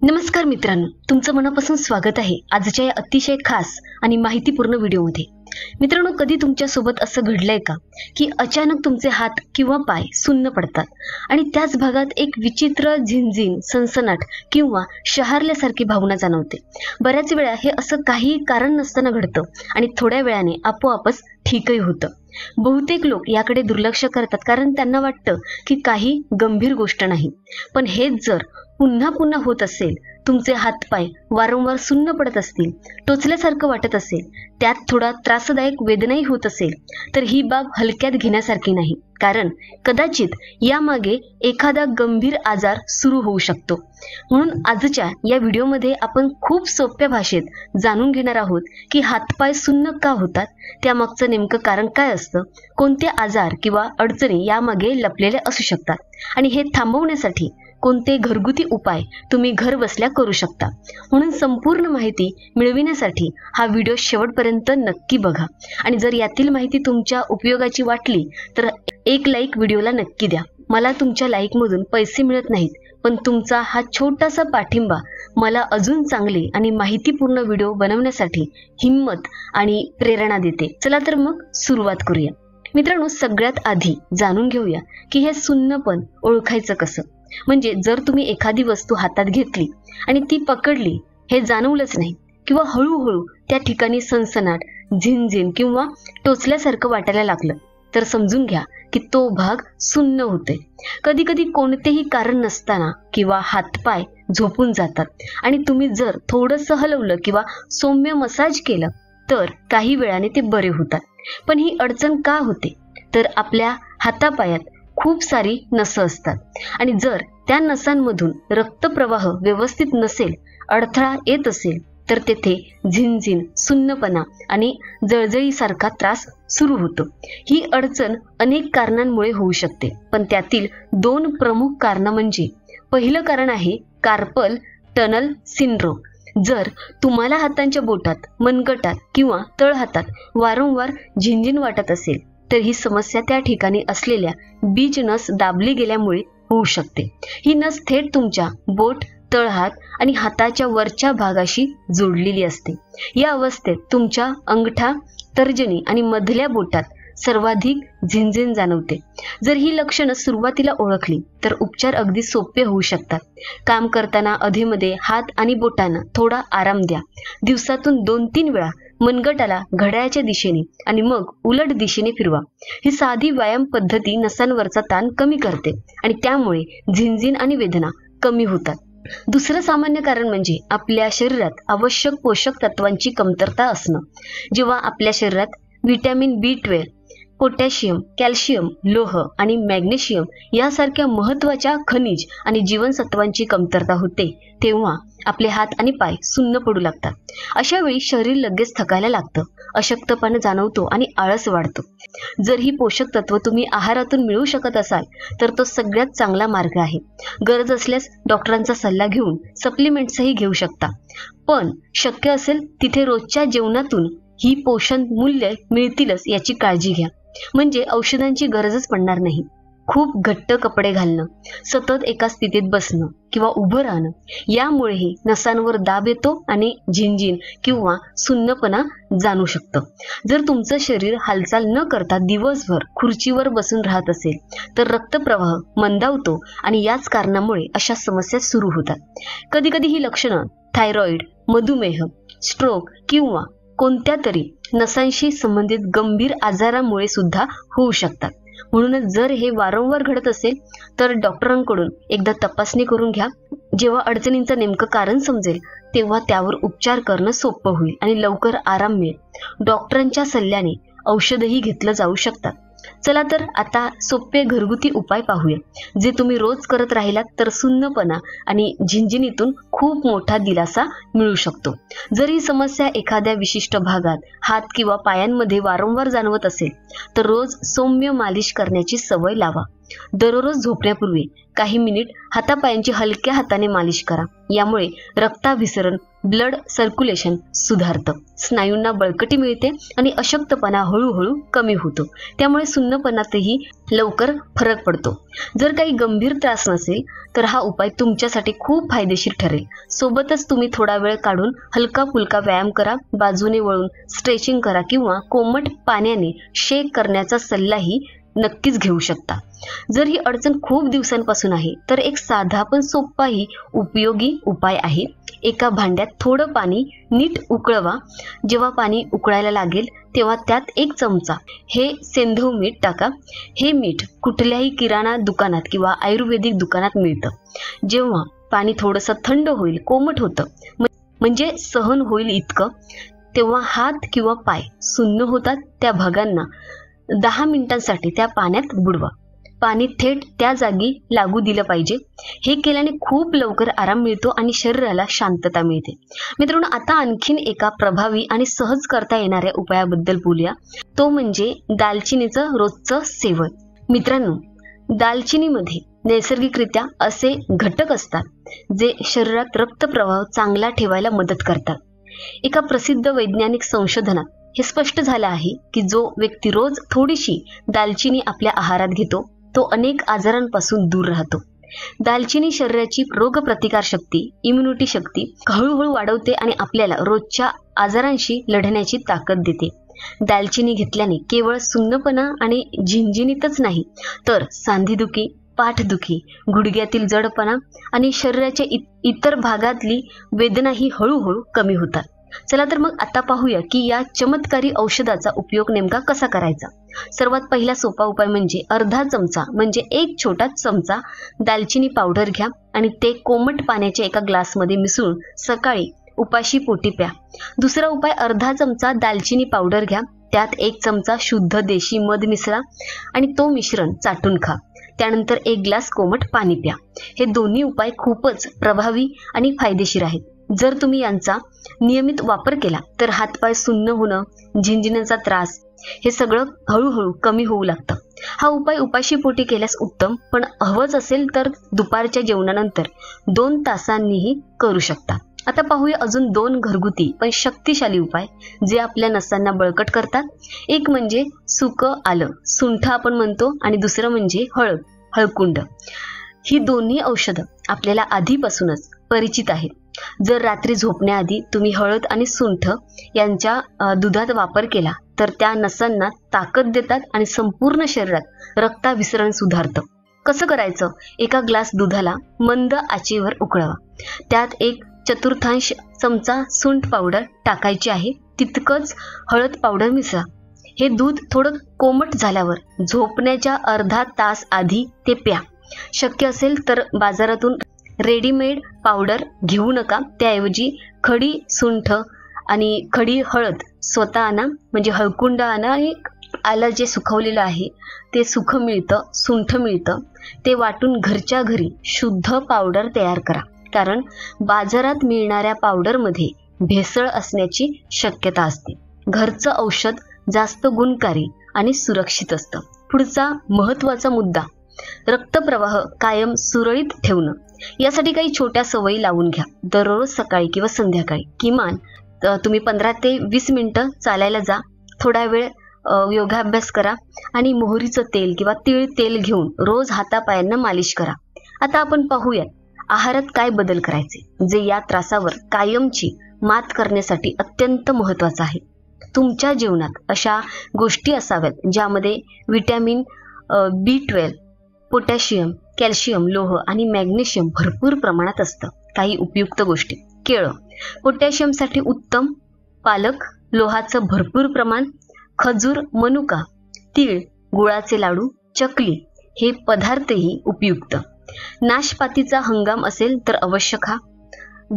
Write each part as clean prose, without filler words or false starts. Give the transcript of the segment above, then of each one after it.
नमस्कार मित्रांनो, तुमचं मनापासून स्वागत आहे आजच्या या अतिशय खास आणि माहितीपूर्ण व्हिडिओमध्ये। मित्रांनो, कधी तुमच्या सोबत असं घडलंय का की अचानक तुमचे हात किंवा पाय सुन्न पडतात आणि त्याच भागात एक विचित्र झिंझिन, सनसनाट किंवा शहारल्यासारखी भावना जाणवते। बऱ्याच वेळा हे असं काही कारण नसताना घडतं आणि थोड्या वेळाने आपोआपच ठीकही होतं। बहुतेक लोक याकडे दुर्लक्ष करतात कारण त्यांना वाटतं की काही गंभीर गोष्ट नाही, पण हेच जर पुन्हा पुन्हा होत असेल, तुमचे हातपाय वारंवार सुन्न पडत असतील, टोचल्यासारखं वाटत असेल, त्यात थोडा त्रासदायक वेदनाही होत असेल, तर ही बाब हलक्यात घेण्यासारखी नाही, कारण कदाचित यामागे एखादा गंभीर आजार सुरू होऊ शकतो। म्हणून आजच्या या व्हिडिओमध्ये आपण खूप सोप्या भाषेत जाणून घेणार आहोत की हातपाय सुन्न का होतात, त्यामागचं नेमकं कारण काय असतं, कोणते आजार किंवा अडचणी यामागे लपलेले असू शकतात आणि हे थांबवण्यासाठी कोणते घरगुती उपाय तुम्ही घर बसल्या करू शकता। म्हणून संपूर्ण माहिती मिळविण्यासाठी हा व्हिडिओ शेवटपर्यंत नक्की बघा आणि जर यातील माहिती तुमच्या उपयोगाची वाटली तर एक लाईक व्हिडिओला नक्की द्या। मला तुमच्या लाईकमधून पैसे मिळत नाहीत, पण तुमचा हा छोटासा पाठिंबा मला अजून चांगले आणि माहितीपूर्ण व्हिडिओ बनवण्यासाठी हिम्मत आणि प्रेरणा देते। चला तर मग सुरुवात करूया। मित्रांनो, सगळ्यात आधी जाणून घेऊया की हे सुन्नपण ओळखायचं कसं। म्हणजे जर तुम्ही एखादी वस्तू हातात घेतली आणि ती पकडली, हे जाणवलंच नाही किंवा हळूहळू त्या ठिकाणी सनसनाट, झिंझिन किंवा टोचल्यासारखं वाटायला लागलं, तर समजून घ्या की तो भाग सुन्न होतोय। कधी कधी कोणतेही कारण नसताना किंवा हातपाय झोपून जातात आणि तुम्ही जर थोडंसं हलवलं किंवा सौम्य मसाज केलं तर काही वेळाने ते बरे होतात। पण ही अडचण का होते, तर आपल्या हातापायात खूप सारी नसं असतात आणि जर त्या नसांमधून रक्तप्रवाह व्यवस्थित नसेल, अडथळा येत असेल, तर तेथे झिंझिन, सुन्नपणा आणि जळजळीसारखा त्रास सुरू होतो। ही अडचण अनेक कारणांमुळे होऊ शकते, पण त्यातील दोन प्रमुख कारणं म्हणजे पहिलं कारण आहे कार्पल टनल सिंड्रोम। जर तुम्हाला हातांच्या बोटात, मनगटात किंवा तळहातात वारंवार झिंझिन वाटत असेल, तर ही समस्या त्या ठिकाणी असलेल्या बीज नस दाबली गेल्यामुळे होऊ शकते। ही नस थेट तुमच्या बोट, तळहात आणि हाताच्या वरच्या भागाशी जोडलेली असते। या अवस्थेत तुमच्या अंगठा, तर्जनी आणि मधल्या बोटात सर्वाधिक झिंझिन जाणवते। जर ही लक्षणं सुरुवातीला ओळखली तर उपचार अगदी सोपे होऊ शकतात। काम करताना अधेमध्ये हात आणि बोटांना थोडा आराम द्या। दिवसातून 2-3 वेळा मनगटाला घड्याळाच्या दिशेने आणि मग उलट दिशेने फिरवा। ही साधी व्यायाम पद्धती नसांवरचा ताण कमी करते आणि त्यामुळे झिंझिन आणि वेदना कमी होतात। दुसरं सामान्य कारण म्हणजे आपल्या शरीरात आवश्यक पोषक तत्वांची कमतरता असणं। जेव्हा आपल्या शरीरात व्हिटॅमिन B12, पोटॅशियम, कॅल्शियम, लोह आणि मॅग्नेशियम यासारख्या महत्त्वाच्या खनिज आणि जीवनसत्वांची कमतरता होते, तेव्हा आपले हात आणि पाय सुन्न पडू लागतात। अशा वेळी शरीर लगेच थकायला लागतं, अशक्तपणा जाणवतो आणि आळस वाढतो। जर ही पोषक तत्व तुम्ही आहारातून मिळवू शकत असाल तर तो सगळ्यात चांगला मार्ग आहे। गरज असल्यास डॉक्टरांचा सल्ला घेऊन सप्लिमेंट्सही घेऊ शकता, पण शक्य असेल तिथे रोजच्या जेवणातून ही पोषण मूल्य मिळतीलच याची काळजी घ्या, म्हणजे औषधांची गरजच पडणार नाही। खूप घट्ट कपडे घालणं, सतत एका स्थितीत बसणं किंवा उभं राहणं यामुळेही नसांवर दाब येतो आणि झिंझिन किंवा सुन्नपणा जाणवू शकतं। जर तुमचं शरीर हालचाल न करता दिवसभर खुर्चीवर बसून राहत असेल तर रक्तप्रवाह मंदावतो आणि याच कारणामुळे अशा समस्या सुरू होतात। कधी कधी ही लक्षणं थायरॉइड, मधुमेह, स्ट्रोक किंवा कोणत्या तरी नसांशी संबंधित गंभीर आजारामुळे सुद्धा होऊ शकतात। म्हणूनच जर हे वारंवार घडत असेल तर डॉक्टरांकडून एकदा तपासणी करून घ्या। जेव्हा अडचणींचं नेमकं कारण समजेल तेव्हा त्यावर उपचार करणं सोपं होईल आणि लवकर आराम मिळेल। डॉक्टरांच्या सल्ल्याने औषधही घेतलं जाऊ शकतात। चला तर आता सोपे घरगुती उपाय पाहूया, जे तुम्ही रोज करत राहिलात तर सुन्नपणा आणि झिंझिनीतून खूप मोठा दिलासा मिळू शकतो। जर ही समस्या एखाद्या विशिष्ट भागात, हात किंवा पायांमध्ये वारंवार जाणवत असेल तर रोज सौम्य मालिश करण्याची सवय लावा। दररोज झोपण्यापूर्वी काही मिनिट हातापायांची हलक्या हाताने मालिश करा। यामुळे रक्ताभिसरण, ब्लड सर्क्युलेशन सुधारतं, स्नायूंना बळकटी मिळते आणि अशक्तपणा हळूहळू कमी होतो। त्यामुळे सुन्नपणातही लवकर फरक पडतो। जर काही गंभीर त्रास नसेल तर हा उपाय तुमच्यासाठी खूप फायदेशीर ठरेल। सोबतच तुम्ही थोडा वेळ काढून हलका फुलका व्यायाम करा, बाजूने वळून स्ट्रेचिंग करा किंवा कोमट पाण्याने शेक करण्याचा सल्लाही नक्कीच घेऊ शकता। जर ही अडचण खूप दिवसांपासून आहे तर एक साधा पण सोपाही उपयोगी उपाय आहे। एका भांड्यात थोडं पाणी नीट उकळवा। जेव्हा पाणी उकळायला लागेल तेव्हा त्यात 1 चमचा हे सेंधव मीठ टाका। हे मीठ कुठल्याही किराणा दुकानात किंवा आयुर्वेदिक दुकानात मिळतं। जेव्हा पाणी थोडंसं थंड होईल, कोमट होतं, म्हणजे सहन होईल इतकं, तेव्हा हात किंवा पाय सुन्न होतात त्या भागांना 10 मिनिटांसाठी त्या पाण्यात बुडवा। पाणी थेट त्या जागी लागू दिलं पाहिजे। हे केल्याने खूप लवकर आराम मिळतो आणि शरीराला शांतता मिळते। मित्रांनो, आता आणखीन एका प्रभावी आणि सहज करता येणाऱ्या उपायाबद्दल बोलूया, तो म्हणजे दालचिनीचं रोजचं सेवन। मित्रांनो, दालचिनीमध्ये नैसर्गिकरित्या असे घटक असतात जे शरीरात रक्तप्रवाह चांगला ठेवायला मदत करतात। एका प्रसिद्ध वैज्ञानिक संशोधनात हे स्पष्ट झालं आहे की जो व्यक्ती रोज थोडीशी दालचिनी आपल्या आहारात घेतो तो अनेक आजारांपासून दूर राहतो। दालचिनी शरीराची रोगप्रतिकार शक्ती, इम्युनिटी शक्ती हळूहळू वाढवते आणि आपल्याला रोजच्या आजारांशी लढण्याची ताकद देते। दालचिनी घेतल्याने केवळ सुन्नपणा आणि झिंझिनीतच नाही तर सांधेदुखी, पाठदुखी, गुडघ्यातील जडपणा आणि शरीराच्या इतर भागातली वेदनाही हळूहळू कमी होतात। चला तर मग आता पाहूया की या चमत्कारी औषधाचा उपयोग नेमका कसा करायचा। सर्वात पहिला सोपा उपाय म्हणजे अर्धा चमचा म्हणजे 1 छोटा चमचा दालचिनी पावडर घ्या आणि ते कोमट पाण्याच्या एका ग्लासमध्ये मिसळून सकाळी उपाशी पोटी प्या। दुसरा उपाय, अर्धा चमचा दालचिनी पावडर घ्या, त्यात 1 चमचा शुद्ध देशी मध मिसळा आणि तो मिश्रण चाटून खा। त्यानंतर 1 ग्लास कोमट पाणी प्या। हे दोन्ही उपाय खूपच प्रभावी आणि फायदेशीर आहेत। जर तुम्ही यांचा नियमित वापर केला तर हातपाय सुन्न होणं, झिंझिण्याचा त्रास हे सगळं हळूहळू कमी होऊ लागतं। हा उपाय उपाशी पोटी केल्यास उत्तम, पण हवंच असेल तर दुपारच्या जेवणानंतर 2 तासांनीही करू शकता। आता पाहूया अजून 2 घरगुती पण शक्तिशाली उपाय जे आपल्या नसांना बळकट करतात। एक म्हणजे सुकं आलं, सुंठ आपण म्हणतो, आणि दुसरं म्हणजे हळकुंड। ही दोन्ही औषधं आपल्याला आधीपासूनच परिचित आहेत। जर रात्री झोपण्याआधी तुम्ही हळद आणि सुंठ यांच्या दुधात वापर केला तर त्या नसांना ताकद देतात आणि संपूर्ण शरीरात रक्ताभिसरण सुधारतं। कसं करायचं? एका ग्लास दुधाला मंद आचेवर उकळवा, त्यात 1/4 चमचा सुंठ पावडर टाकायची आहे, तितकंच हळद पावडर मिसळा। हे दूध थोडं कोमट झाल्यावर झोपण्याच्या अर्धा तास आधी ते प्या। शक्य असेल तर बाजारातून रेडीमेड पावडर घेऊ नका, त्याऐवजी खडी सुंठ आणि खडी हळद स्वतः आणा, म्हणजे हळकुंड आणा आणि आलं जे सुकवलेलं आहे ते सुखं मिळतं, सुंठ मिळतं, ते वाटून घरच्या घरी शुद्ध पावडर तयार करा। कारण बाजारात मिळणाऱ्या पावडरमध्ये भेसळ असण्याची शक्यता असते। घरचं औषध जास्त गुणकारी आणि सुरक्षित असतं। पुढचा महत्त्वाचा मुद्दा, रक्तप्रवाह कायम सुरळीत ठेवणं। यासाठी काही छोट्या सवयी लावून घ्या। दररोज सकाळी किंवा संध्याकाळी किमान तुम्ही 15 ते 20 मिनिटं चालायला जा, थोडा वेळ योगाभ्यास करा आणि मोहरीचं तेल किंवा तीळ तेल घेऊन रोज हातापायांना मालिश करा। आता आपण पाहूया आहारात काय बदल करायचे जे या त्रासावर कायमची मात करण्यासाठी अत्यंत महत्त्वाचं आहे। तुमच्या जीवनात अशा गोष्टी असाव्यात ज्यामध्ये विटॅमिन B12, पोटॅशियम, कॅल्शियम, लोह आणि मॅग्नेशियम भरपूर प्रमाणात असतं। काही उपयुक्त गोष्टी, केळं पोटॅशियमसाठी उत्तम, पालक लोहाचं भरपूर प्रमाण, खजूर, मनुका, तीळ, गुळाचे लाडू, चकली हे पदार्थही उपयुक्त। नाशपातीचा हंगाम असेल तर अवश्य खा।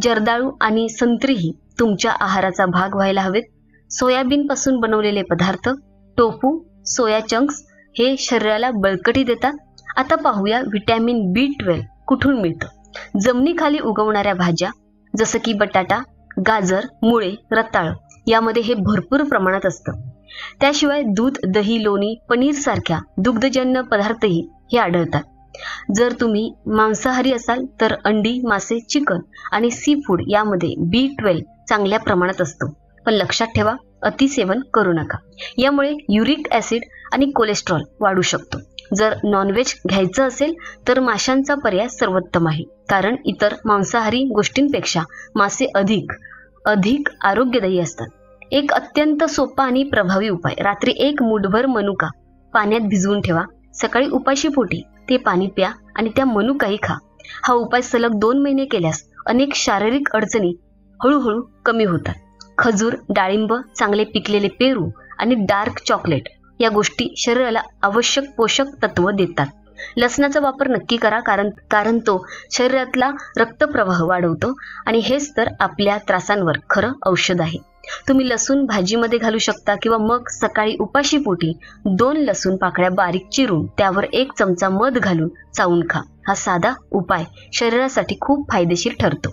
जर्दाळू आणि संत्रीही तुमच्या आहाराचा भाग व्हायला हवेत। सोयाबीन पासून बनवलेले पदार्थ, टोफू, सोया चंक्स हे शरीराला बळकटी देतात। आता पाहूया विटॅमिन B12 कुठून मिळतं। जमिनीखाली उगवणाऱ्या भाज्या जसं की बटाटा, गाजर, मुळे, रताळ यामध्ये हे भरपूर प्रमाणात असतं। त्याशिवाय दूध, दही, लोणी, पनीर सारख्या दुग्धजन्य पदार्थही हे आढळतात। जर तुम्ही मांसाहारी असाल तर अंडी, मासे, चिकन आणि सी फूड यामध्ये B12 चांगल्या प्रमाणात असतो। पण लक्षात ठेवा, अतिसेवन करू नका, यामुळे युरिक ऍसिड आणि कोलेस्ट्रॉल वाढू शकतो। जर नॉनव्हेज घ्यायचं असेल तर माशांचा पर्याय सर्वोत्तम आहे, कारण इतर मांसाहारी गोष्टींपेक्षा मासे अधिक आरोग्यदायी असतात. एक अत्यंत सोपा आणि प्रभावी उपाय. रात्री 1 मूठभर मनुका पाण्यात भिजवून ठेवा. सकाळी उपाशी पोटी ते पाणी प्या आणि त्या मनुकाही खा. हा उपाय सलग 2 महिने केल्यास अनेक शारीरिक अडचणी हळूहळू कमी होतात. खजूर, डाळिंब, चांगले पिकलेले पेरू आणि डार्क चॉकलेट या गोष्टी शरीराला आवश्यक पोषक तत्व देतात. लसणाचा वापर नक्की करा, कारण तो शरीरातला रक्तप्रवाह वाढवतो आणि हेच तर आपल्या त्रासांवर खरं औषध आहे. तुम्ही लसूण भाजीमध्ये घालू शकता किंवा मग सकाळी उपाशी पोटी 2 लसूण पाकळ्या बारीक चिरून त्यावर 1 चमचा मध घालून चावून खा. हा साधा उपाय शरीरासाठी खूप फायदेशीर ठरतो.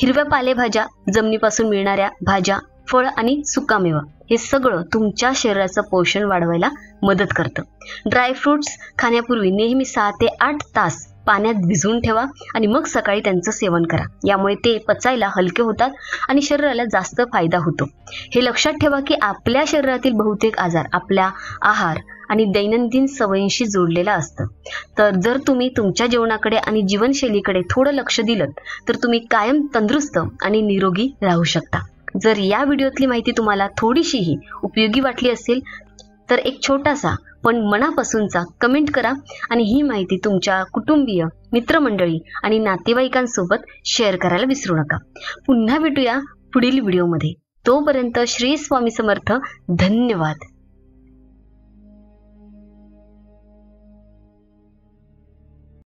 हिरव्या पालेभाज्या, जमिनीपासून मिळणाऱ्या भाज्या, फळ आणि सुकामेवा हे सगळं तुमच्या शरीराचं पोषण वाढवायला मदत करतं. ड्रायफ्रुट्स खाण्यापूर्वी नेहमी 6 ते 8 तास पाण्यात भिजवून ठेवा आणि मग सकाळी त्यांचं सेवन करा. यामुळे ते पचायला हलके होतात आणि शरीराला जास्त फायदा होतो. हे लक्षात ठेवा की आपल्या शरीरातील बहुतेक आजार आपल्या आहार आणि दैनंदिन सवयींशी जोडलेला असतं. तर जर तुम्ही तुमच्या जेवणाकडे आणि जीवनशैलीकडे थोडं लक्ष दिलं तर तुम्ही कायम तंदुरुस्त आणि निरोगी राहू शकता. जर या व्हिडिओतली माहिती तुम्हाला थोडीशीही उपयोगी वाटली असेल तर एक छोटासा पण मनापासूनचा कमेंट करा आणि ही माहिती तुमच्या कुटुंबीय, मित्रमंडळी आणि नातेवाईकांसोबत शेअर करायला विसरू नका. पुन्हा भेटूया पुढील व्हिडिओमध्ये. तोपर्यंत श्री स्वामी समर्थ. धन्यवाद.